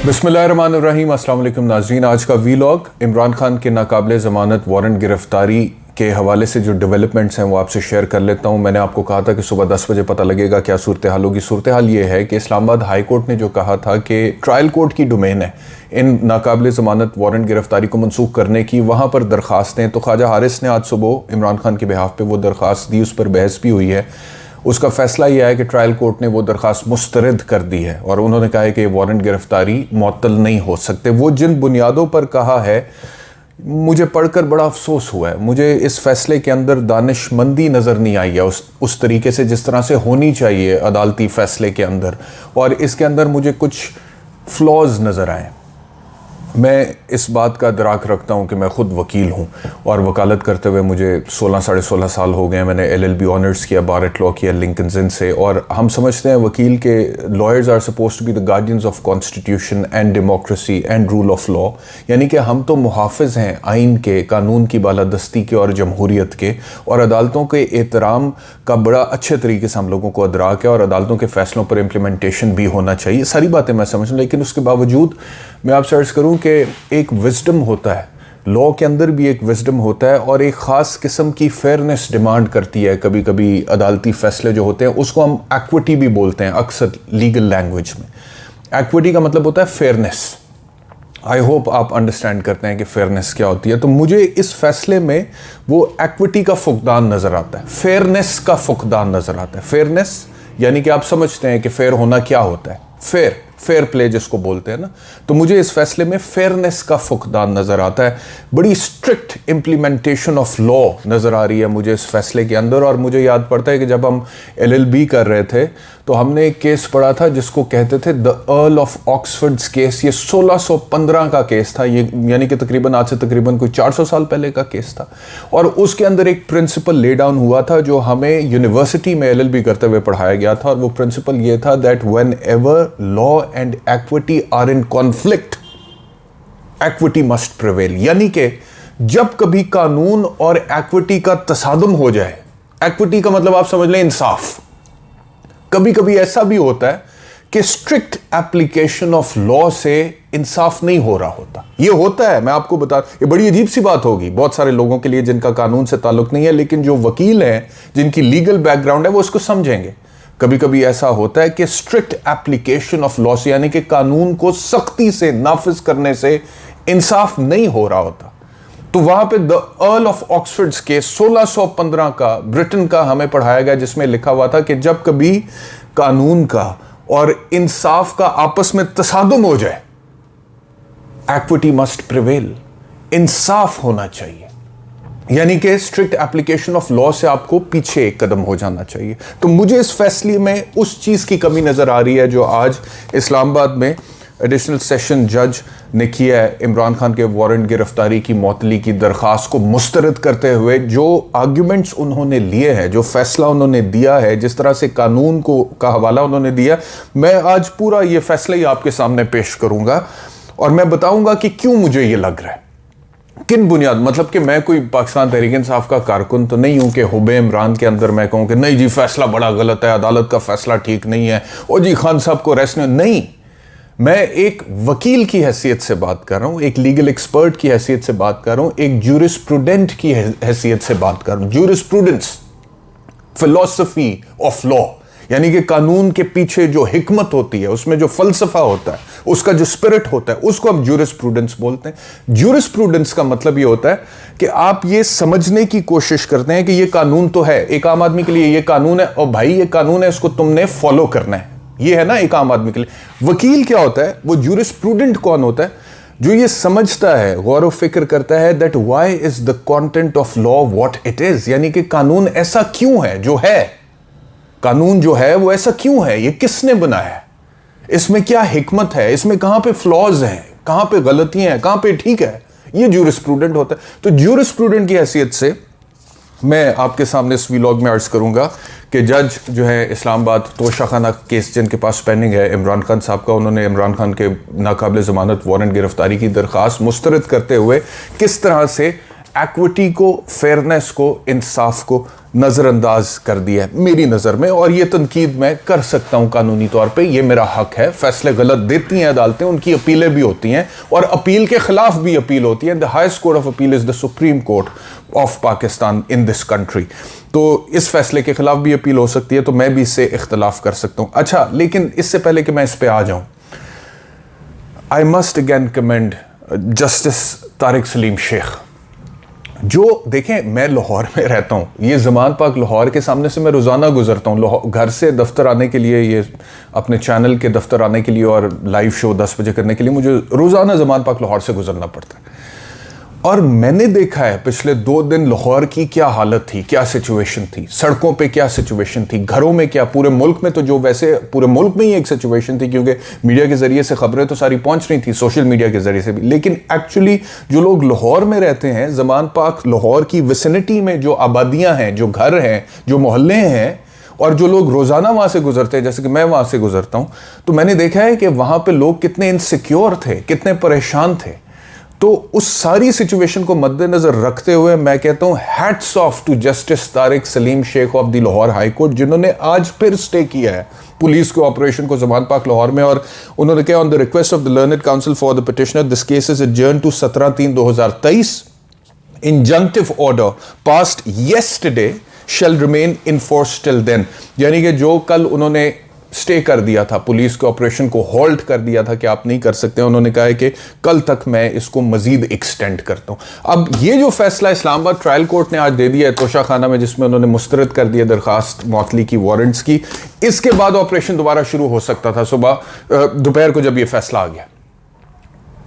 बिस्मिल्लाहिर्रहमानिर्रहीम। अस्सलाम वालेकुम नाज़रीन। आज का वीलॉग इमरान खान के नाकाबिले ज़मानत वारंट गिरफ्तारी के हवाले से जो डेवलपमेंट्स हैं वो आपसे शेयर कर लेता हूँ। मैंने आपको कहा था कि सुबह 10 बजे पता लगेगा क्या सूरत हाल होगी। सूरत हाल ये है कि इस्लामाबाद हाई कोर्ट ने जो कहा था कि ट्रायल कोर्ट की डोमेन है इन नाकाबिले ज़मानत वारंट गिरफ्तारी को मनसूख करने की, वहाँ पर दरख्वास्तें। तो ख्वाजा हारिस ने आज सुबह इमरान खान के बिहाफ पे वो दरख्वास्त दी, उस पर बहस भी हुई है। उसका फैसला यह है कि ट्रायल कोर्ट ने वो दरख्वास्त मुस्तरद कर दी है और उन्होंने कहा है कि वारंट गिरफ्तारी मुअत्तल नहीं हो सकते। वो जिन बुनियादों पर कहा है, मुझे पढ़कर बड़ा अफसोस हुआ है। मुझे इस फैसले के अंदर दानिशमंदी नज़र नहीं आई है उस तरीके से जिस तरह से होनी चाहिए अदालती फ़ैसले के अंदर, और इसके अंदर मुझे कुछ फ्लॉज नज़र आए। मैं इस बात का अदराक रखता हूँ कि मैं ख़ुद वकील हूँ और वकालत करते हुए मुझे 16 साल हो गए हैं। मैंने LLB ऑनर्स किया, बारेट लॉ किया लिंकन्स इन से, और हम समझते हैं वकील के lawyers are suppose to be the guardians of constitution and democracy and rule of law. यानी कि हम तो मुहाफ़िज़ हैं आइन के, कानून की बालादस्ती के और जमहूरियत के, और अदालतों के एहतराम का बड़ा अच्छे तरीके से हम लोगों को अदराक है और अदालतों के फ़ैसलों पर इम्प्लीमेंटेशन भी होना चाहिए। सारी बातें मैं समझ लूँ, लेकिन उसके बावजूद मैं आपसे अर्ज़ करूँ कि एक विजडम होता है, लॉ के अंदर भी एक विजडम होता है और एक ख़ास किस्म की फेयरनेस डिमांड करती है। कभी कभी अदालती फ़ैसले जो होते हैं उसको हम एक्विटी भी बोलते हैं अक्सर लीगल लैंग्वेज में। एक्विटी का मतलब होता है फेयरनेस। आई होप आप अंडरस्टैंड करते हैं कि फेयरनेस क्या होती है। तो मुझे इस फैसले में वो एक्विटी का फुकदान नज़र आता है, फेयरनेस का फुकदान नज़र आता है। फेयरनेस यानी कि आप समझते हैं कि फेयर होना क्या होता है, फेयर प्ले जिसको बोलते हैं ना। तो मुझे इस फैसले में फेयरनेस का फुकदान नज़र आता है। बड़ी स्ट्रिक्ट इम्प्लीमेंटेशन ऑफ लॉ नज़र आ रही है मुझे इस फैसले के अंदर। और मुझे याद पड़ता है कि जब हम LLB कर रहे थे तो हमने एक केस पढ़ा था जिसको कहते थे द अर्ल ऑफ ऑक्सफोर्ड्स केस। ये 1615 का केस था, ये यानी कि तकरीबन आज से तकरीबन कोई 400 साल पहले का केस था। और उसके अंदर एक प्रिंसिपल ले डाउन हुआ था जो हमें यूनिवर्सिटी में LLB करते हुए पढ़ाया गया था, और वो प्रिंसिपल ये था that whenever law and equity are in conflict, equity must prevail. यानी कि जब कभी कानून और एक्विटी का तसादुम हो जाए, एक्विटी का मतलब आप समझ लें इंसाफ। कभी कभी ऐसा भी होता है कि स्ट्रिक्ट एप्लीकेशन ऑफ लॉ से इंसाफ नहीं हो रहा होता। ये होता है, मैं आपको बता, ये बड़ी अजीब सी बात होगी बहुत सारे लोगों के लिए जिनका कानून से ताल्लुक नहीं है, लेकिन जो वकील हैं जिनकी लीगल बैकग्राउंड है वो इसको समझेंगे। कभी कभी ऐसा होता है कि स्ट्रिक्ट एप्लीकेशन ऑफ लॉ से, यानी कि कानून को सख्ती से नाफिज करने से इंसाफ नहीं हो रहा होता। तो वहां पे द अर्ल ऑफ ऑक्सफोर्ड्स के 1615 का ब्रिटेन का हमें पढ़ाया गया, जिसमें लिखा हुआ था कि जब कभी कानून का और इंसाफ का आपस में तसादुम हो जाए, एक्विटी मस्ट प्रिवेल, इंसाफ होना चाहिए। यानी कि स्ट्रिक्ट एप्लीकेशन ऑफ लॉ से आपको पीछे एक कदम हो जाना चाहिए। तो मुझे इस फैसले में उस चीज की कमी नजर आ रही है जो आज इस्लामाबाद में एडिशनल सेशन जज ने किया है। इमरान खान के वारंट गिरफ्तारी की मुअत्तली की दरख्वास्त को मुस्तरद करते हुए जो आर्ग्यूमेंट्स उन्होंने लिए हैं, जो फैसला उन्होंने दिया है, जिस तरह से कानून को का हवाला उन्होंने दिया, मैं आज पूरा ये फैसला ही आपके सामने पेश करूंगा और मैं बताऊंगा कि क्यों मुझे ये लग रहा है, किन बुनियाद। मतलब कि मैं कोई पाकिस्तान तहरीक इंसाफ का कारकुन तो नहीं हूं कि हुबे इमरान के अंदर मैं कहूं कि नहीं जी फैसला बड़ा गलत है, अदालत का फैसला ठीक नहीं है, और जी खान साहब को अरेस्ट नहीं। मैं एक वकील की हैसियत से बात कर रहा हूं, एक लीगल एक्सपर्ट की हैसियत से बात कर रहा हूं, एक जूरिस्प्रूडेंट की हैसियत से बात कर रहा हूं। जूरिस्प्रूडेंस, फिलॉसफी ऑफ लॉ, यानी कि कानून के पीछे जो हिकमत होती है, उसमें जो फलसफा होता है, उसका जो स्पिरिट होता है, उसको हम जूरिस्प्रूडेंस बोलते हैं। जूरिस्प्रूडेंस का मतलब ये होता है कि आप ये समझने की कोशिश करते हैं कि ये कानून तो है, एक आम आदमी के लिए ये कानून है, और भाई ये कानून है, इसको तुमने फॉलो करना है। ये है ना एक आम आदमी के लिए। वकील क्या होता है, वो जूरिस्प्रूडेंट कौन होता है, जो ये समझता है, गौर व फिक्र करता है that why is the content of law what it is, यानी कि कानून ऐसा क्यों है जो है, कानून जो है वो ऐसा क्यों है, ये किसने बनाया है, इसमें क्या हिकमत है, इसमें कहां पे फ्लॉज हैं, कहां पे गलतियां हैं, कहां पे ठीक है। ये जूरिस्प्रूडेंट होता है। तो जूरिस्प्रूडेंट की हैसियत से मैं आपके सामने इस व्लॉग में अर्ज करूंगा कि जज जो है इस्लामाबाद तोशाखाना केस जिनके पास पेंडिंग है इमरान खान साहब का, उन्होंने इमरान खान के नाकाबिले ज़मानत वारंट गिरफ्तारी की दरख्वास्त मुस्तरद करते हुए किस तरह से एक्विटी को, फेयरनेस को, इंसाफ को नज़रअंदाज कर दिया है मेरी नज़र में। और ये तनकीद मैं कर सकता हूँ कानूनी तौर पे, ये मेरा हक है। फैसले गलत देती हैं अदालतें, उनकी अपीलें भी होती हैं और अपील के खिलाफ भी अपील होती है। The highest court of appeal is the supreme court of Pakistan in this country. तो इस फैसले के खिलाफ भी अपील हो सकती है, तो मैं भी इससे इख्तलाफ कर सकता हूँ। अच्छा, लेकिन इससे पहले कि मैं इस पर आ जाऊँ, I must again commend justice Tariq Saleem Sheikh. जो देखें, मैं लाहौर में रहता हूँ, ये ज़मान पाक लाहौर के सामने से मैं रोज़ाना गुजरता हूँ। घर से दफ्तर आने के लिए, ये अपने चैनल के दफ्तर आने के लिए और लाइव शो 10 बजे करने के लिए मुझे रोज़ाना ज़मान पाक लाहौर से गुजरना पड़ता है। और मैंने देखा है पिछले 2 दिन लाहौर की क्या हालत थी, क्या सिचुएशन थी, सड़कों पे क्या सिचुएशन थी, घरों में क्या, पूरे मुल्क में तो जो वैसे पूरे मुल्क में ही एक सिचुएशन थी, क्योंकि मीडिया के ज़रिए से खबरें तो सारी पहुंच रही थी, सोशल मीडिया के ज़रिए से भी। लेकिन एक्चुअली जो लोग लाहौर में रहते हैं, ज़मान पाक लाहौर की विसिनिटी में जो आबादियाँ हैं, जो घर हैं, जो मोहल्ले हैं, और जो लोग रोज़ाना वहाँ से गुजरते हैं, जैसे कि मैं वहाँ से गुजरता हूँ, तो मैंने देखा है कि वहाँ पर लोग कितने इनसिक्योर थे, कितने परेशान थे। तो उस सारी सिचुएशन को मद्देनजर रखते हुए मैं कहता हूं hats off to justice Tariq Saleem Sheikh of the Lahore high court, जिन्होंने आज फिर स्टे किया है पुलिस के ऑपरेशन को ज़मान पाक लाहौर में। और उन्होंने कहा, on the request of the learned counsel for the petitioner, this case is adjourned to 17/3/2023। Injunctive order passed yesterday shall remain in force till then. यानी कि जो कल उन्होंने स्टे कर दिया था, पुलिस के ऑपरेशन को होल्ड कर दिया था कि आप नहीं कर सकते, उन्होंने कहा है कि कल तक मैं इसको मजीद एक्सटेंड करता हूं। अब ये जो फैसला इस्लामाबाद ट्रायल कोर्ट ने आज दे दिया है तोशा खाना में, जिसमें उन्होंने मुस्तरद कर दिया दरखास्त मौतली की, वारंट्स की, इसके बाद ऑपरेशन दोबारा शुरू हो सकता था सुबह दोपहर को जब ये फैसला आ गया,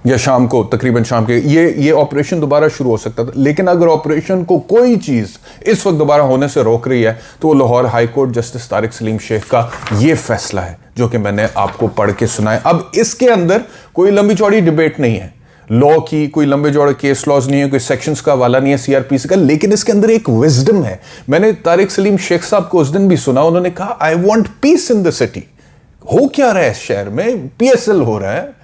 या शाम को, तकरीबन शाम के, ये ऑपरेशन दोबारा शुरू हो सकता था। लेकिन अगर ऑपरेशन को कोई चीज़ इस वक्त दोबारा होने से रोक रही है तो वो Lahore high court justice Tariq Saleem Sheikh का ये फैसला है जो कि मैंने आपको पढ़ के सुनाया। अब इसके अंदर कोई लंबी चौड़ी डिबेट नहीं है लॉ की, कोई लंबे चौड़े केस लॉज नहीं है, कोई सेक्शंस का हवाला नहीं है सीआरपीसी का, लेकिन इसके अंदर एक विजडम है। मैंने तारिक सलीम शेख साहब को उस दिन भी सुना, उन्होंने कहा, I want piece in the city. हो क्या रहा है इस शहर में, पीएसएल हो रहा है,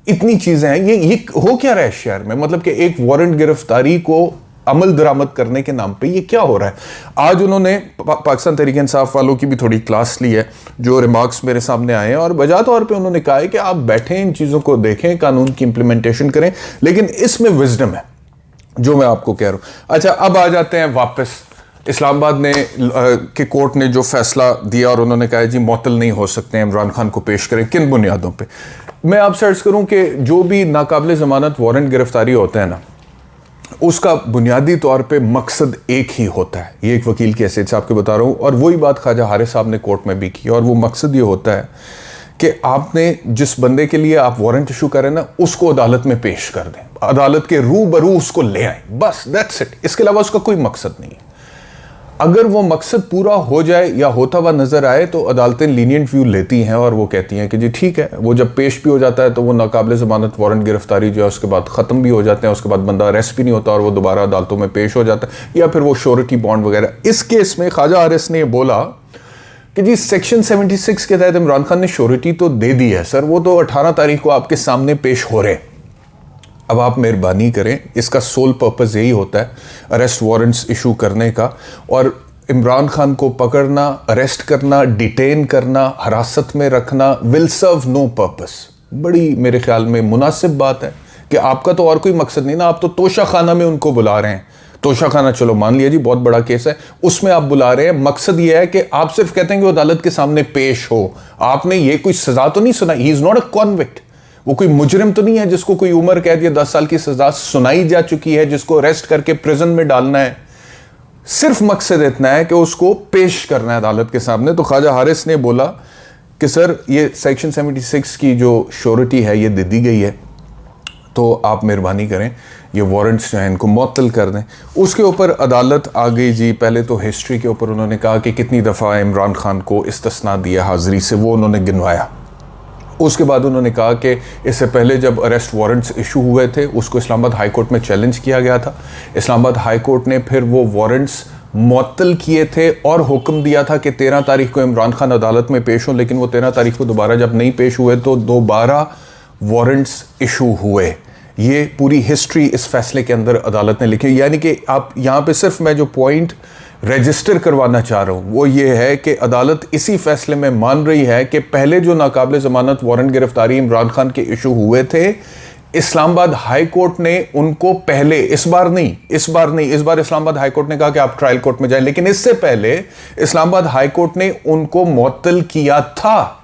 इतनी चीजें हैं, ये हो क्या रहा है शहर में, मतलब कि एक वारंट गिरफ्तारी को अमल दरामद करने के नाम पे ये क्या हो रहा है। आज उन्होंने पाकिस्तान तहरीक इंसाफ वालों की भी थोड़ी क्लास ली है, जो रिमार्क्स मेरे सामने आए हैं, और वजह तौर पे उन्होंने कहा है कि आप बैठें, इन चीज़ों को देखें, कानून की इंप्लीमेंटेशन करें, लेकिन इसमें विजडम है जो मैं आपको कह रहा हूँ। अच्छा, अब आ जाते हैं वापस इस्लामाबाद ने के कोर्ट ने जो फैसला दिया, और उन्होंने कहा जी मअतल नहीं हो सकते हैं, इमरान खान को पेश करें। किन बुनियादों पे? मैं आपसे अर्ज करूं कि जो भी नाकाबिल ज़मानत वारंट गिरफ्तारी होता है ना, उसका बुनियादी तौर पे मकसद एक ही होता है। ये एक वकील की हैसियत से आपको बता रहा हूँ, और वही बात ख्वाजा हारिस साहब ने कोर्ट में भी की, और वो मकसद ये होता है कि आपने जिस बंदे के लिए आप वारंट इशू करें ना, उसको अदालत में पेश कर दें, अदालत के रूबरू उसको ले आए, बस दैट्स इट। इसके अलावा उसका कोई मकसद नहीं है। अगर वो मकसद पूरा हो जाए या होता हुआ नजर आए तो अदालतें लीनियंट व्यू लेती हैं, और वो कहती हैं कि जी ठीक है। वो जब पेश भी हो जाता है तो वो नाकाबिल ज़मानत वारंट गिरफ्तारी जो है उसके बाद ख़त्म भी हो जाते हैं, उसके बाद बंदा अरेस्ट भी नहीं होता और वो दोबारा अदालतों में पेश हो जाता है, या फिर वो श्योरिटी बॉन्ड वगैरह। इस केस में ख्वाजा हारिस ने बोला कि जी सेक्शन 76 के तहत इमरान खान ने श्योरिटी तो दे दी है सर, वो तो 18 तारीख को आपके सामने पेश हो रहे। अब आप मेहरबानी करें, इसका सोल पर्पस यही होता है अरेस्ट वारंट्स इशू करने का, और इमरान खान को पकड़ना, अरेस्ट करना, डिटेन करना, हिरासत में रखना विल सर्व नो पर्पस। बड़ी मेरे ख्याल में मुनासिब बात है कि आपका तो और कोई मकसद नहीं ना, आप तो तोशा खाना में उनको बुला रहे हैं। तोशा खाना चलो मान लिया जी, बहुत बड़ा केस है, उसमें आप बुला रहे हैं। मकसद ये है कि आप सिर्फ कहते हैं कि वो अदालत के सामने पेश हो। आपने ये कोई सजा तो नहीं सुना, he is not a convict, वो कोई मुजरिम तो नहीं है जिसको कोई उम्र कैद या 10 साल की सजा सुनाई जा चुकी है, जिसको अरेस्ट करके प्रिजन में डालना है। सिर्फ मकसद इतना है कि उसको पेश करना है अदालत के सामने। तो ख्वाजा हारिस ने बोला कि सर ये सेक्शन 76 की जो श्योरिटी है ये दे दी गई है, तो आप मेहरबानी करें ये वारंट्स जो हैं इनको मुअत्तल कर दें। उसके ऊपर अदालत आ गई जी। पहले तो हिस्ट्री के ऊपर उन्होंने कहा कि कितनी दफ़ा इमरान खान को इस्तिस्ना दिया हाज़िरी से, वो उन्होंने गिनवाया। उसके बाद उन्होंने कहा कि इससे पहले जब अरेस्ट वारंट्स इशू हुए थे उसको इस्लामाबाद हाई कोर्ट में चैलेंज किया गया था। इस्लामाबाद हाई कोर्ट ने फिर वो वारंट्स मुअत्तल किए थे और हुक्म दिया था कि 13 तारीख को इमरान खान अदालत में पेश हो, लेकिन वो 13 तारीख को दोबारा जब नहीं पेश हुए तो दोबारा वारंट्स इशू हुए। ये पूरी हिस्ट्री इस फैसले के अंदर अदालत ने लिखी। यानी कि आप यहाँ पे सिर्फ मैं जो पॉइंट रजिस्टर करवाना चाह रहा हूँ वो ये है कि अदालत इसी फैसले में मान रही है कि पहले जो नाकाबिल ज़मानत वारंट गिरफ्तारी इमरान खान के इशू हुए थे, इस्लामाबाद हाई कोर्ट ने उनको पहले, इस बार इस्लामाबाद हाई कोर्ट ने कहा कि आप ट्रायल कोर्ट में जाएं, लेकिन इससे पहले इस्लामाबाद हाई कोर्ट ने उनको मुअत्तल किया था।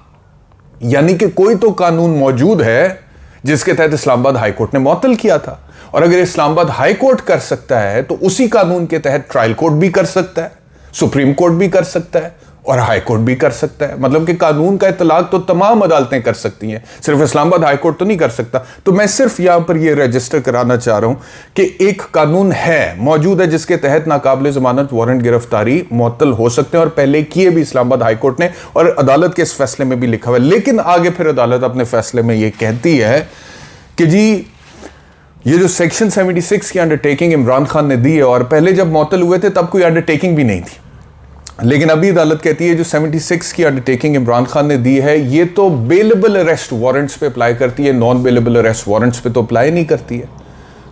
यानी कि कोई तो कानून मौजूद है जिसके तहत इस्लामाबाद हाई कोर्ट ने मुअत्तल किया था, और अगर इस्लामाबाद हाई कोर्ट कर सकता है तो उसी कानून के तहत ट्रायल कोर्ट भी कर सकता है, सुप्रीम कोर्ट भी कर सकता है और हाई कोर्ट भी कर सकता है। मतलब कि कानून का इतलाक तो तमाम अदालतें कर सकती हैं, सिर्फ इस्लामाबाद हाई कोर्ट तो नहीं कर सकता। तो मैं सिर्फ यहां पर यह रजिस्टर कराना चाह रहा हूं कि एक कानून है, मौजूद है, जिसके तहत नाकाबिल जमानत वारंट गिरफ्तारी मुअत्तल हो सकते हैं, और पहले किए भी इस्लामाबाद हाई कोर्ट ने, और अदालत के इस फैसले में भी लिखा हुआ है। लेकिन आगे फिर अदालत अपने फैसले में यह कहती है कि जी ये जो सेक्शन 76 की अंडरटेकिंग इमरान खान ने दी है, और पहले जब मुअत्तल हुए थे तब कोई अंडरटेकिंग भी नहीं थी, लेकिन अभी अदालत कहती है जो 76 की अंडरटेकिंग इमरान खान ने दी है ये तो बेलेबल अरेस्ट वारंट्स पे अप्लाई करती है, नॉन बेलेबल अरेस्ट वारंट्स पे तो अप्लाई नहीं करती है,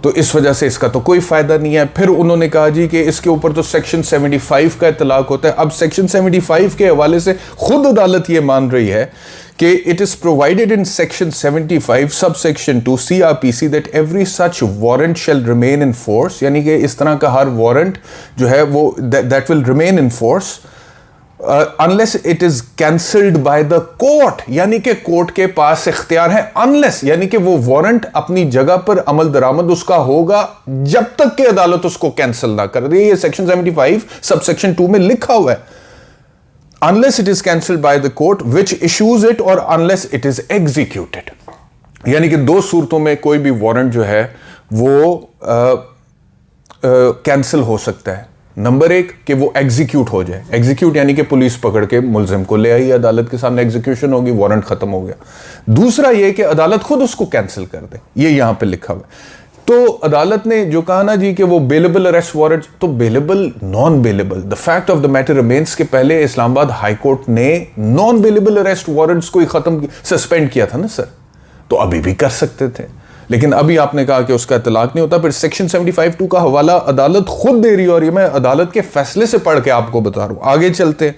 तो इस वजह से इसका तो कोई फायदा नहीं है। फिर उन्होंने कहा जी कि इसके ऊपर तो सेक्शन 75 का इतलाक होता है। अब सेक्शन 75 के हवाले से खुद अदालत ये मान रही है कि it is provided in section 75 sub section 2 CRPC that every such warrant shall remain in force, यानी कि इस तरह का हर वारंट जो है वो that will remain in force unless it is cancelled by the court, यानी कि कोर्ट के पास इख्तियार है अनलेस, यानी कि वो वारंट अपनी जगह पर अमल दरामद उसका होगा जब तक कि अदालत उसको कैंसिल ना कर दे। ये सेक्शन 75 सब सेक्शन 2 में लिखा हुआ है, unless it is cancelled by the court which issues it और अनलेस इट इज एग्जीक्यूटेड। यानी कि दो सूरतों में कोई भी वारंट जो है वो कैंसिल हो सकता है। नंबर एक कि वो एग्जीक्यूट हो जाए, एग्जीक्यूट यानी कि पुलिस पकड़ के मुलजिम को ले आई, अदालत के सामने एग्जीक्यूशन होगी, वारंट खत्म हो गया। दूसरा ये कि अदालत खुद उसको कैंसिल कर दे, ये यहां पे लिखा हुआ है। तो अदालत ने जो कहा ना जी कि वो बेलेबल अरेस्ट वारंट, तो bailable non bailable, the fact of the matter remains के पहले इस्लामाबाद हाई कोर्ट ने नॉन बेलेबल अरेस्ट वारंट्स को ही खत्म सस्पेंड किया था ना सर, तो अभी भी कर सकते थे, लेकिन अभी आपने कहा कि उसका इतलाक नहीं होता। फिर सेक्शन 75(2) का हवाला अदालत खुद दे रही है, और ये मैं अदालत के फैसले से पढ़ के आपको बता रहा हूं। आगे चलते,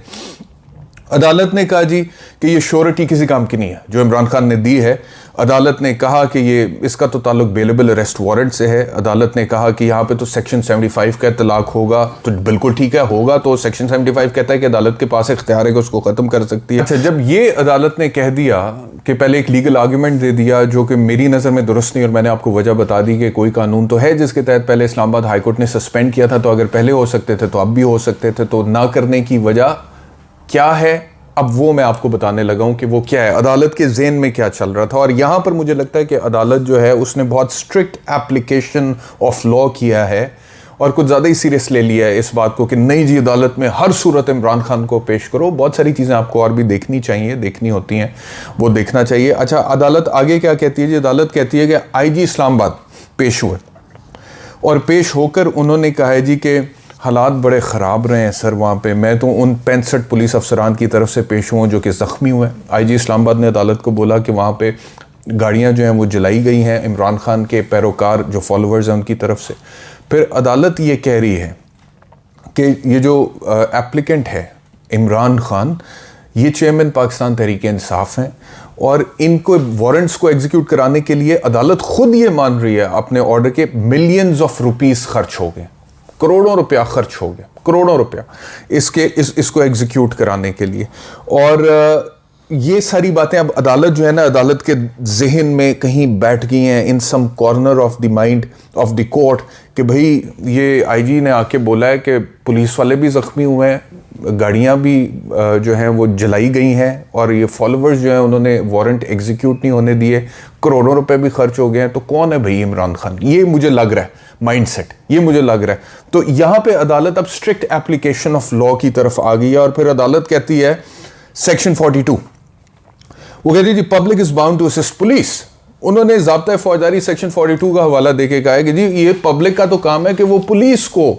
अदालत ने कहा जी कि ये श्योरिटी किसी काम की नहीं है जो इमरान खान ने दी है। अदालत ने कहा कि ये इसका तो ताल्लुक बेलेबल अरेस्ट वारंट से है। अदालत ने कहा कि यहाँ पे तो सेक्शन 75 का इतलाक होगा, तो बिल्कुल ठीक है, होगा तो सेक्शन 75 कहता है कि अदालत के पास इख्तियार है कि उसको ख़त्म कर सकती है। अच्छा, जब ये अदालत ने कह दिया कि पहले एक लीगल आर्गूमेंट दे दिया जो कि मेरी नज़र में दुरुस्त नहीं, और मैंने आपको वजह बता दी कि कोई कानून तो है जिसके तहत पहले इस्लामाबाद हाई कोर्ट ने सस्पेंड किया था, तो अगर पहले हो सकते थे तो अब भी हो सकते थे, तो ना करने की वजह क्या है अब वो मैं आपको बताने लगा हूं कि वो क्या है, अदालत के ज़हन में क्या चल रहा था। और यहां पर मुझे लगता है कि अदालत जो है उसने बहुत स्ट्रिक्ट एप्लीकेशन ऑफ लॉ किया है और कुछ ज़्यादा ही सीरियस ले लिया है इस बात को कि नहीं जी अदालत में हर सूरत इमरान खान को पेश करो। बहुत सारी चीज़ें आपको और भी देखनी चाहिए, देखनी होती हैं, वो देखना चाहिए। अच्छा, अदालत आगे क्या कहती है जी, अदालत कहती है कि IG इस्लामाबाद पेश हुए और पेश होकर उन्होंने कहा है जी कि हालात बड़े ख़राब रहे हैं सर वहाँ पे। मैं तो उन 65 पुलिस अफसरान की तरफ से पेश हुआ जो कि ज़ख्मी हुए हैं। IG इस्लामाबाद ने अदालत को बोला कि वहाँ पे गाड़ियाँ जो हैं वो जलाई गई हैं इमरान खान के पैरोकार जो फॉलोअर्स हैं उनकी तरफ से। फिर अदालत ये कह रही है कि ये जो एप्लीकेंट है इमरान खान, ये चेयरमैन पाकिस्तान तहरीक इंसाफ हैं और इनको वारंट्स को एग्जीक्यूट कराने के लिए अदालत खुद ये मान रही है अपने ऑर्डर के मिलियंस ऑफ रुपीस खर्च हो गए, करोड़ों रुपया खर्च हो गया, करोड़ों रुपया इसको एग्जीक्यूट कराने के लिए। और ये सारी बातें अब अदालत जो है ना, अदालत के जहन में कहीं बैठ गई हैं, in some corner of the mind of the court, कि भाई ये IG ने आके बोला है कि पुलिस वाले भी ज़ख्मी हुए हैं, गाड़ियाँ भी जो हैं वो जलाई गई हैं और ये फॉलोअर्स जो हैं उन्होंने वारंट एग्जीक्यूट नहीं होने दिए, करोड़ों रुपए भी खर्च हो गए हैं, तो कौन है भाई इमरान खान? ये मुझे लग रहा है माइंडसेट, ये मुझे लग रहा है। तो यहाँ पे अदालत अब स्ट्रिक्ट एप्लीकेशन ऑफ लॉ की तरफ आ गई है। और फिर अदालत कहती है सेक्शन 42, वो कहती है जी public is bound to assist police. उन्होंने ज़ाब्ता फौजदारी सेक्शन 42 का हवाला देके कहा है कि जी ये पब्लिक का तो काम है कि वो पुलिस को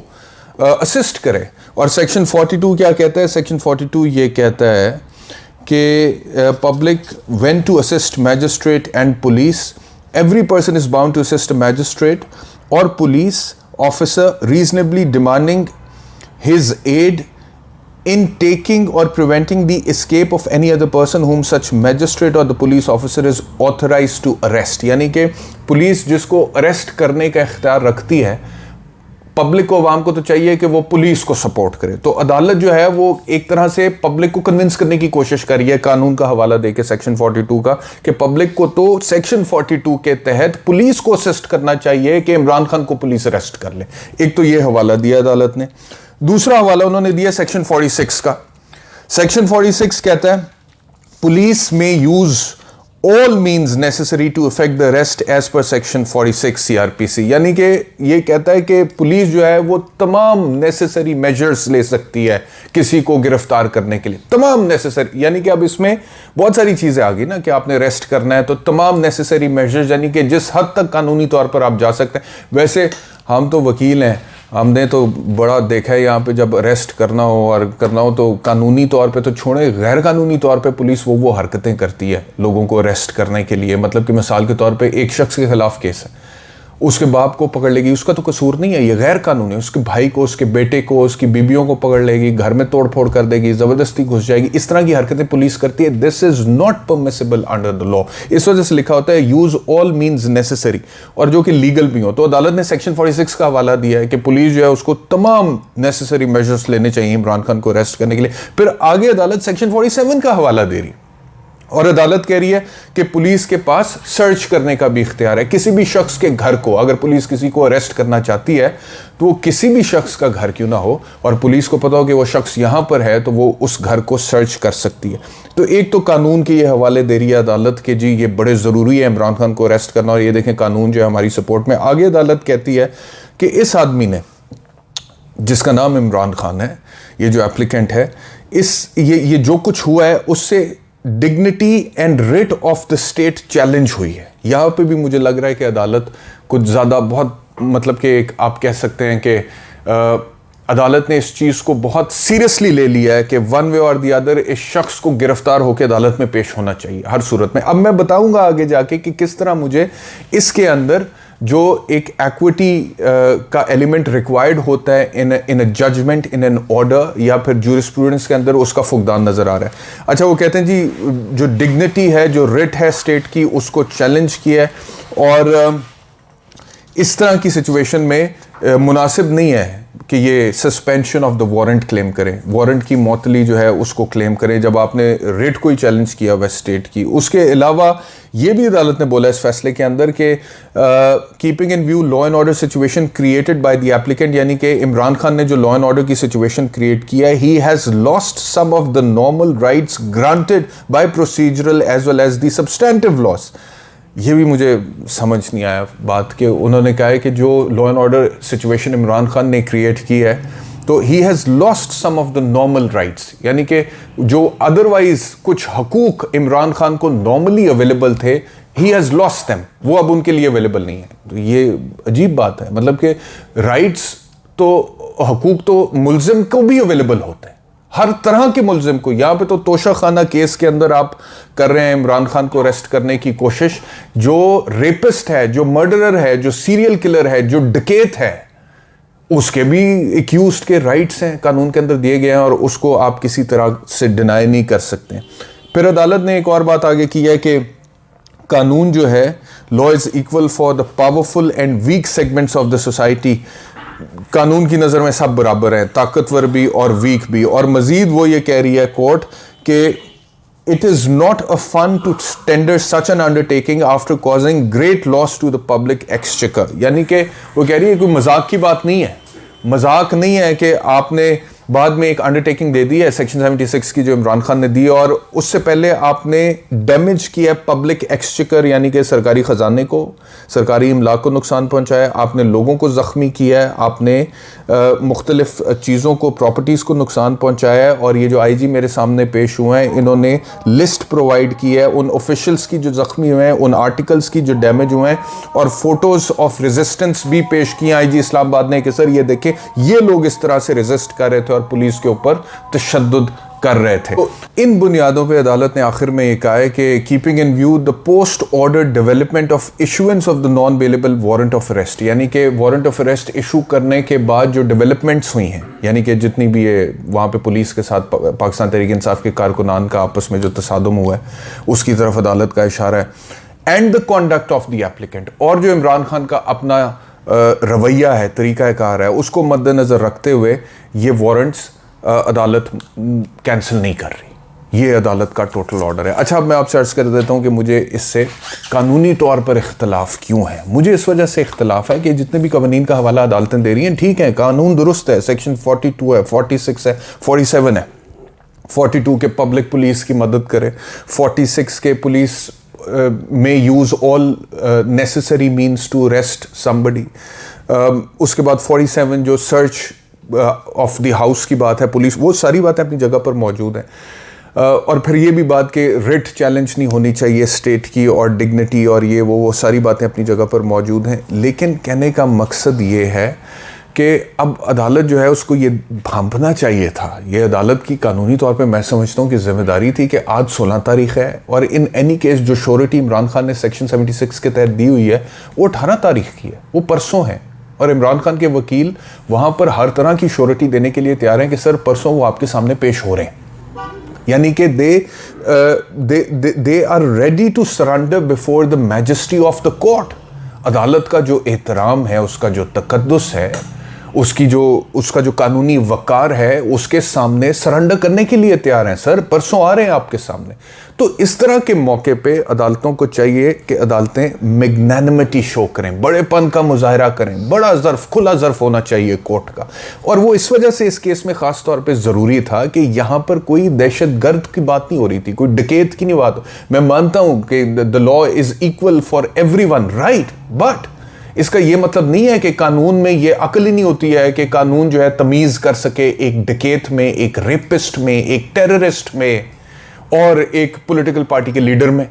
असिस्ट करे। और सेक्शन 42 क्या कहता है? सेक्शन 42 ये कहता है कि public when to assist magistrate and police every person is bound to assist a magistrate or police officer reasonably demanding his aid in taking or preventing the escape of any other person whom such magistrate or the police officer is authorized to arrest। यानी कि police जिसको arrest करने का इख्तियार रखती है, public को, आवाम को तो चाहिए कि वो पुलिस को सपोर्ट करे। तो अदालत जो है वो एक तरह से पब्लिक को कन्विंस करने की कोशिश कर रही है, कानून का हवाला देके सेक्शन 42 का, कि पब्लिक को तो सेक्शन 42 के तहत पुलिस को असिस्ट करना चाहिए कि इमरान खान को पुलिस अरेस्ट कर ले। एक तो ये हवाला दिया अदालत ने। दूसरा हवाला उन्होंने दिया सेक्शन 46 का। सेक्शन 46 कहता है पुलिस में use all means necessary to effect the arrest as per section 46 CRPC। यानी कि ये कहता है कि पुलिस जो है वो तमाम नेसेसरी मेजर्स ले सकती है किसी को गिरफ्तार करने के लिए, तमाम नेसेसरी। यानी कि अब इसमें बहुत सारी चीज़ें आ गई ना कि आपने अरेस्ट करना है तो तमाम नेसेसरी मेजर्स, यानी कि जिस हद तक कानूनी तौर पर आप जा सकते हैं। वैसे हम तो वकील हैं, हमने तो बड़ा देखा है यहाँ पे, जब अरेस्ट करना हो तो कानूनी तौर पे तो छोड़े, गैर कानूनी तौर पे पुलिस वो हरकतें करती है लोगों को अरेस्ट करने के लिए। मतलब कि मिसाल के तौर पे एक शख्स के खिलाफ केस है, उसके बाप को पकड़ लेगी, उसका तो कसूर नहीं है, ये गैर कानूनी है, उसके भाई को, उसके बेटे को, उसकी बीबियों को पकड़ लेगी, घर में तोड़ फोड़ कर देगी, ज़बरदस्ती घुस जाएगी। इस तरह की हरकतें पुलिस करती है। This is not permissible under the law. इस वजह से लिखा होता है यूज़ ऑल मीन्स नेसेसरी, और जो कि लीगल भी हो। तो अदालत ने सेक्शन 46 का हवाला दिया है कि पुलिस जो है उसको तमाम नेसेसरी मेजर्स लेने चाहिए इमरान खान को अरेस्ट करने के लिए। फिर आगे अदालत सेक्शन 47 का हवाला दे रही, और अदालत कह रही है कि पुलिस के पास सर्च करने का भी इख्तियार है किसी भी शख्स के घर को। अगर पुलिस किसी को अरेस्ट करना चाहती है तो वो किसी भी शख्स का घर क्यों ना हो, और पुलिस को पता हो कि वो शख्स यहाँ पर है, तो वो उस घर को सर्च कर सकती है। तो एक तो कानून के ये हवाले दे रही है अदालत के जी ये बड़े ज़रूरी है इमरान खान को अरेस्ट करना, और ये देखें कानून जो है हमारी सपोर्ट में। आगे अदालत कहती है कि इस आदमी ने, जिसका नाम इमरान खान है, ये जो एप्लीकेंट है, ये जो कुछ हुआ है उससे dignity and writ of the state challenge हुई है। यहाँ पे भी मुझे लग रहा है कि अदालत कुछ ज़्यादा, बहुत मतलब कि एक आप कह सकते हैं कि अदालत ने इस चीज़ को बहुत सीरियसली ले लिया है कि वन वे और दी अदर इस शख्स को गिरफ्तार होकर अदालत में पेश होना चाहिए हर सूरत में। अब मैं बताऊंगा आगे जाके कि किस तरह मुझे इसके अंदर जो एक एक्विटी का एलिमेंट रिक्वायर्ड होता है इन अ जजमेंट, इन एन ऑर्डर, या फिर जूरिस्प्रूडेंस के अंदर उसका फुकदान नज़र आ रहा है। अच्छा, वो कहते हैं जी जो डिग्निटी है, जो रिट है स्टेट की, उसको चैलेंज किया है, और इस तरह की सिचुएशन में मुनासिब नहीं है कि ये suspension of the warrant claim करें, वारंट की मौतली जो है उसको क्लेम करें जब आपने रेट को ही चैलेंज किया हुआ स्टेट की। उसके अलावा ये भी अदालत ने बोला इस फैसले के अंदर कि keeping in view law and order situation created by the applicant, यानी कि इमरान खान ने जो लॉ एंड ऑर्डर की सिचुएशन क्रिएट किया है, he has lost some of the normal rights granted by procedural as well as the substantive laws. ये भी मुझे समझ नहीं आया बात के उन्होंने कहा है कि जो law and order situation Imran Khan ने क्रिएट की है, तो he has lost some of the normal rights, यानी कि जो अदरवाइज कुछ हकूक इमरान खान को नॉर्मली अवेलेबल थे, ही हैज़ लॉस्ट देम, वो अब उनके लिए अवेलेबल नहीं है। तो ये अजीब बात है, मतलब कि राइट्स तो, हकूक तो मुल्जिम को भी अवेलेबल होते हैं, हर तरह के मुल्जिम को। यहाँ पे तो तोशा खाना केस के अंदर आप कर रहे हैं इमरान खान को अरेस्ट करने की कोशिश, जो रेपिस्ट है, जो मर्डरर है, जो सीरियल किलर है, जो डकैत है, उसके भी एक्यूज्ड के राइट्स हैं कानून के अंदर दिए गए हैं, और उसको आप किसी तरह से डिनाई नहीं कर सकते। फिर अदालत ने एक और बात आगे की है कि कानून जो है, law is equal for the powerful and weak segments of the society. कानून की नज़र में सब बराबर हैं, ताकतवर भी और वीक भी। और मजीद वो ये कह रही है कोर्ट कि it is not a fun to tender such an undertaking after causing great loss to the public exchequer. यानी कि वो कह रही है कोई मजाक की बात नहीं है, मजाक नहीं है कि आपने बाद में एक अंडरटेकिंग दे दी है सेक्शन 76 की जो इमरान खान ने दी, और उससे पहले आपने डैमेज किया पब्लिक एक्सचेकर, यानी कि सरकारी ख़जाने को, सरकारी इमलाक को नुकसान पहुंचाया, आपने लोगों को ज़ख्मी किया है, आपने मुख्तलिफ चीज़ों को, प्रॉपर्टीज़ को नुकसान पहुंचाया है। और ये जो आईजी मेरे सामने पेश हुए हैं, इन्होंने लिस्ट प्रोवाइड की है उन ऑफिशल्स की जो ज़ख्मी हुए हैं, उन आर्टिकल्स की जो डैमेज हुए हैं, और फोटोज़ ऑफ रेजिस्टेंस भी पेश किए आईजी इस्लामाबाद ने कि सर ये देखें, ये लोग इस तरह से रेजिस्ट कर रहे थे और पुलिस के ऊपर तशद्दुद कर रहे थे। तो इन बुनियादों पे अदालत ने आखिर में ये कहा है कि keeping in view the post order development of issuance of the non bailable warrant of arrest, यानी कि वारंट ऑफ अरेस्ट इशू करने के बाद जो डेवलपमेंट्स हुई हैं, यानी कि जितनी भी ये वहाँ पे पुलिस के साथ पाकिस्तान तहरीक इंसाफ के कारकुनान का आपस में जो तसादुम हुआ है उसकी तरफ अदालत का इशारा है, and the conduct of the applicant, और जो इमरान खान का अपना रवैया है, तरीक़ाकार है, उसको मद्देनज़र रखते हुए ये वारंट्स अदालत कैंसिल नहीं कर रही। ये अदालत का टोटल ऑर्डर है। अच्छा, अब मैं आपसे अर्ज़ कर देता हूँ कि मुझे इससे कानूनी तौर पर इख्तलाफ क्यों है। मुझे इस वजह से इख्तलाफ है कि जितने भी कवानीन का हवाला अदालतें दे रही हैं, ठीक है, कानून दुरुस्त है, सेक्शन 42 है, 46 है, 47 है। 42 के पब्लिक पुलिस की मदद करे, 46 के पुलिस में use all necessary means to arrest somebody, उसके बाद 47 जो सर्च ऑफ द हाउस की बात है, पुलिस, वो सारी बातें अपनी जगह पर मौजूद हैं। और फिर ये भी बात कि रिट चैलेंज नहीं होनी चाहिए स्टेट की, और डिग्निटी और ये वो सारी बातें अपनी जगह पर मौजूद हैं। लेकिन कहने का मकसद ये है कि अब अदालत जो है उसको ये भांपना चाहिए था। ये अदालत की कानूनी तौर पे मैं समझता हूँ कि जिम्मेदारी थी कि आज 16 तारीख है, और इन एनी केस जो श्योरिटी इमरान खान ने सेक्शन 76 के तहत दी हुई है वो 18 तारीख की है, वो परसों है। और इमरान खान के वकील वहाँ पर हर तरह की श्योरिटी देने के लिए तैयार हैं कि सर परसों वो आपके सामने पेश हो रहे हैं, यानी कि they are ready to surrender before the majesty of the court. अदालत का जो एहतराम है, उसका जो तकद्दुस है, उसका जो कानूनी वकार है, उसके सामने सरेंडर करने के लिए तैयार हैं। सर परसों आ रहे हैं आपके सामने। तो इस तरह के मौके पे अदालतों को चाहिए कि अदालतें मैग्नेनिमिटी शो करें, बड़ेपन का मुजाहरा करें, बड़ा ज़र्फ, खुला ज़र्फ होना चाहिए कोर्ट का। और वो इस वजह से इस केस में ख़ास तौर पे ज़रूरी था कि यहाँ पर कोई दहशत गर्द की बात नहीं हो रही थी, कोई डकैत की नहीं बात। मैं मानता हूँ कि the law is equal for everyone, right, but इसका ये मतलब नहीं है कि कानून में ये अक्ल ही नहीं होती है कि कानून जो है तमीज़ कर सके एक डकैत में, एक रेपिस्ट में, एक टेररिस्ट में और एक पॉलिटिकल पार्टी के लीडर में।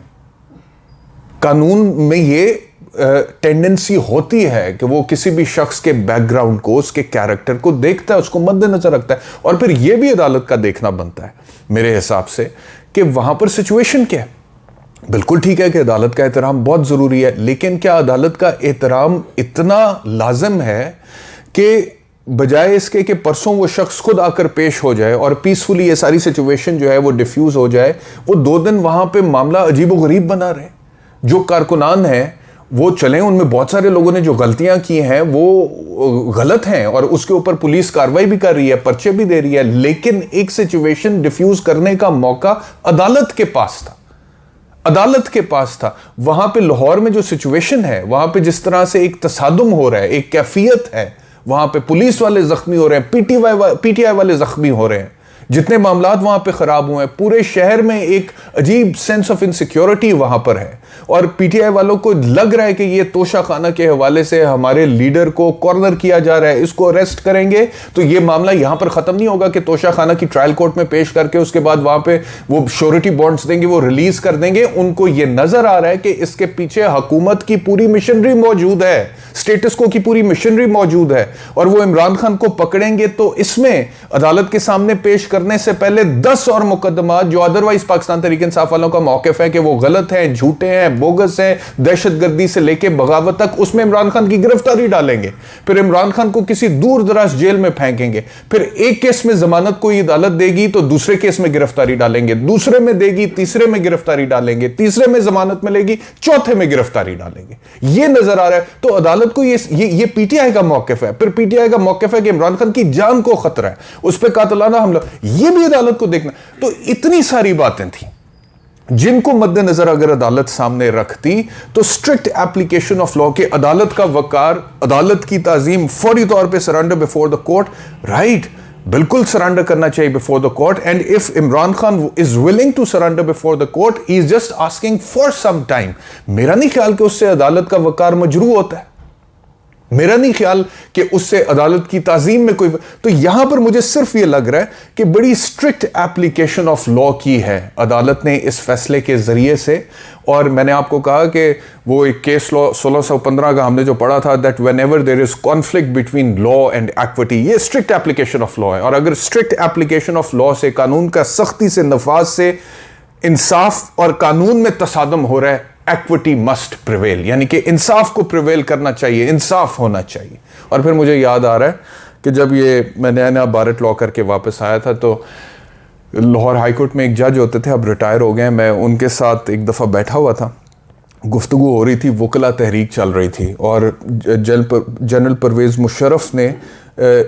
कानून में ये टेंडेंसी होती है कि वो किसी भी शख्स के बैकग्राउंड को, उसके कैरेक्टर को देखता है, उसको मद्देनजर रखता है, और फिर ये भी अदालत का देखना बनता है मेरे हिसाब से कि वहां पर सिचुएशन क्या है। बिल्कुल ठीक है कि अदालत का एहतराम बहुत ज़रूरी है, लेकिन क्या अदालत का एहतराम इतना लाजिम है कि बजाय इसके कि परसों वो शख्स खुद आकर पेश हो जाए और पीसफुली ये सारी सिचुएशन जो है वो डिफ्यूज़ हो जाए, वो 2 दिन वहाँ पे मामला अजीब व गरीब बना रहे। जो कारकुनान हैं वो चलें, उनमें बहुत सारे लोगों ने जो गलतियाँ की हैं वो गलत हैं और उसके ऊपर पुलिस कार्रवाई भी कर रही है, पर्चे भी दे रही है, लेकिन एक सिचुएशन डिफ्यूज़ करने का मौका अदालत के पास था। अदालत के पास था। वहां पे लाहौर में जो सिचुएशन है, वहां पे जिस तरह से एक तसादुम हो रहा है, एक कैफियत है, वहां पे पुलिस वाले जख्मी हो रहे हैं, पीटीआई वाले जख्मी हो रहे हैं, जितने मामलात वहां पे खराब हुए हैं, पूरे शहर में एक अजीब सेंस ऑफ इनसिक्योरिटी वहां पर है, और पीटीआई वालों को लग रहा है कि ये तोशा खाना के हवाले से हमारे लीडर को कॉर्नर किया जा रहा है, इसको अरेस्ट करेंगे तो ये मामला यहां पर खत्म नहीं होगा कि तोशा खाना की ट्रायल कोर्ट में पेश करके उसके बाद वहां पे वो श्योरिटी बॉन्ड्स देंगे, वो रिलीज कर देंगे। उनको ये नजर आ रहा है कि इसके पीछे हुकूमत की पूरी मिशनरी मौजूद है, स्टेटस को की पूरी मिशनरी मौजूद है, और वो इमरान खान को पकड़ेंगे तो इसमें अदालत के सामने पेश करने से पहले 10 और मुकदमात जो अदरवाइज पाकिस्तान तहरीक इंसाफ वालों का मौक़िफ़ है कि वो गलत हैं, झूठे हैं, बोगस है, दहशतगर्दी से लेके बगावत तक, उसमें इमरान खान की गिरफ्तारी डालेंगे, फिर इमरान खान को किसी दूर दराज जेल में फेंकेंगे, फिर एक केस में जमानत कोई अदालत देगी तो दूसरे केस में गिरफ्तारी डालेंगे, दूसरे में देगी तीसरे में गिरफ्तारी डालेंगे, तीसरे में जमानत मिलेगी चौथे में गिरफ्तारी डालेंगे। ये नजर आ रहा है। तो अदालत को ये पीटीआई का मौक़िफ़ है, फिर पीटीआई का मौक़िफ़ है कि इमरान खान की जान को खतरा है, उस पर कातिलाना हमला, ये भी अदालत को देखना। तो इतनी सारी बातें थी जिनको मद्देनजर अगर अदालत सामने रखती तो स्ट्रिक्ट एप्लीकेशन ऑफ लॉ के अदालत का वकार, अदालत की ताजीम, फौरी तौर पे surrender before the court, right, बिल्कुल सरेंडर करना चाहिए before the court. And if Imran Khan is willing to surrender before the court, he is just asking for some time. मेरा नहीं ख्याल कि उससे अदालत का वकार मजरू होता है, मेरा नहीं ख्याल कि उससे अदालत की ताजीम में कोई, तो यहां पर मुझे सिर्फ ये लग रहा है कि बड़ी स्ट्रिक्ट एप्लीकेशन ऑफ लॉ की है अदालत ने इस फैसले के जरिए से। और मैंने आपको कहा कि वो एक केस लॉ 1615 का हमने जो पढ़ा था, that whenever there is conflict between law and equity, ये स्ट्रिक्ट एप्लीकेशन ऑफ लॉ है। और अगर स्ट्रिक्ट एप्लीकेशन ऑफ लॉ से, कानून का सख्ती से नफाज से इंसाफ और कानून में तसादम हो रहा है, इक्विटी मस्ट प्रिवेल, यानी कि इंसाफ को प्रिवेल करना चाहिए, इंसाफ होना चाहिए। और फिर मुझे याद आ रहा है कि जब ये मैं नया बारट लॉ करके वापस आया था, तो लाहौर हाई कोर्ट में एक जज होते थे, अब रिटायर हो गए, मैं उनके साथ एक दफ़ा बैठा हुआ था, गुफ्तगू हो रही थी, वकला तहरीक चल रही थी, और जनरल परवेज़ मुशर्रफ ने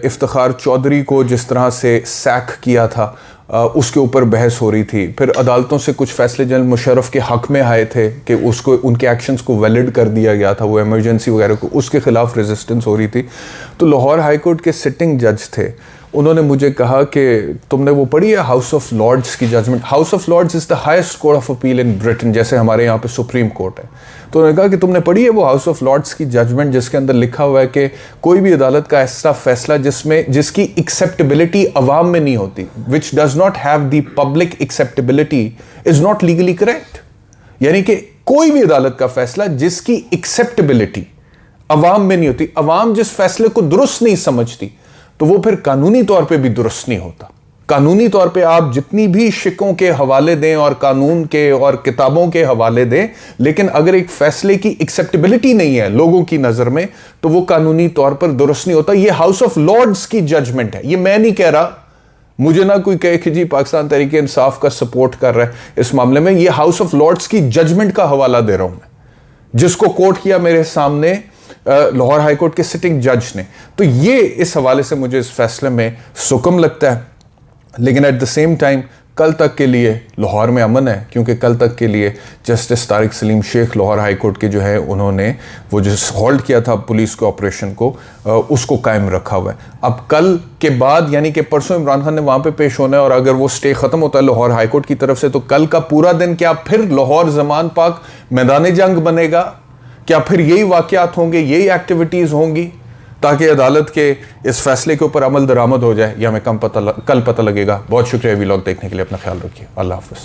इफ्तिखार चौधरी को जिस तरह से सैक किया था उसके ऊपर बहस हो रही थी। फिर अदालतों से कुछ फैसले जनरल मुशर्रफ के हक़ में आए थे कि उसको, उनके एक्शंस को वैलिड कर दिया गया था, वो इमरजेंसी वगैरह को, उसके ख़िलाफ़ रेजिस्टेंस हो रही थी। तो लाहौर हाई कोर्ट के सिटिंग जज थे, उन्होंने मुझे कहा कि तुमने वो पढ़ी है हाउस ऑफ लॉर्ड्स की judgement? House of Lords is the highest court of appeal in Britain, जैसे हमारे यहाँ पे सुप्रीम कोर्ट है। तो उन्होंने कहा कि तुमने पढ़ी है वो हाउस ऑफ लॉर्ड्स की जजमेंट, जिसके अंदर लिखा हुआ है कि कोई भी अदालत का ऐसा फैसला जिसकी एक्सेप्टेबिलिटी अवाम में नहीं होती, which does not have the public acceptability, is not legally correct. यानी कि कोई भी अदालत का फैसला जिसकी एक्सेप्टेबिलिटी अवाम में नहीं होती, अवाम जिस फैसले को दुरुस्त नहीं समझती, तो वो फिर कानूनी तौर पे भी दुरुस्त नहीं होता। कानूनी तौर पे आप जितनी भी शिकों के हवाले दें और कानून के और किताबों के हवाले दें, लेकिन अगर एक फैसले की एक्सेप्टेबिलिटी नहीं है लोगों की नज़र में, तो वो कानूनी तौर पर दुरुस्त नहीं होता। ये हाउस ऑफ लॉर्ड्स की जजमेंट है, ये मैं नहीं कह रहा। मुझे ना कोई कहे कि जी पाकिस्तान तहरीक इंसाफ का सपोर्ट कर रहा है इस मामले में, ये हाउस ऑफ लॉर्ड्स की जजमेंट का हवाला दे रहा हूं मैं, जिसको कोर्ट किया मेरे सामने लाहौर हाई कोर्ट के सिटिंग जज ने। तो ये इस हवाले से मुझे इस फैसले में सुकम लगता है, लेकिन एट द सेम टाइम कल तक के लिए लाहौर में अमन है, क्योंकि कल तक के लिए justice Tariq Saleem Sheikh Lahore high court के जो है, उन्होंने वो जो होल्ड किया था पुलिस के ऑपरेशन को, उसको कायम रखा हुआ है। अब कल के बाद यानी कि परसों इमरान खान ने वहाँ पे पेश होना है, और अगर वो स्टे ख़त्म होता है लाहौर हाई कोर्ट की तरफ से, तो कल का पूरा दिन क्या फिर लाहौर ज़मान पाक मैदान जंग बनेगा? क्या फिर यही वाक़यात होंगे, यही एक्टिविटीज़ होंगी ताकि अदालत के इस फैसले के ऊपर अमल दरामद हो जाए? या हमें कल पता लगेगा। बहुत शुक्रिया वीलॉग देखने के लिए, अपना ख्याल रखिए। अल्लाह हाफ़िज़।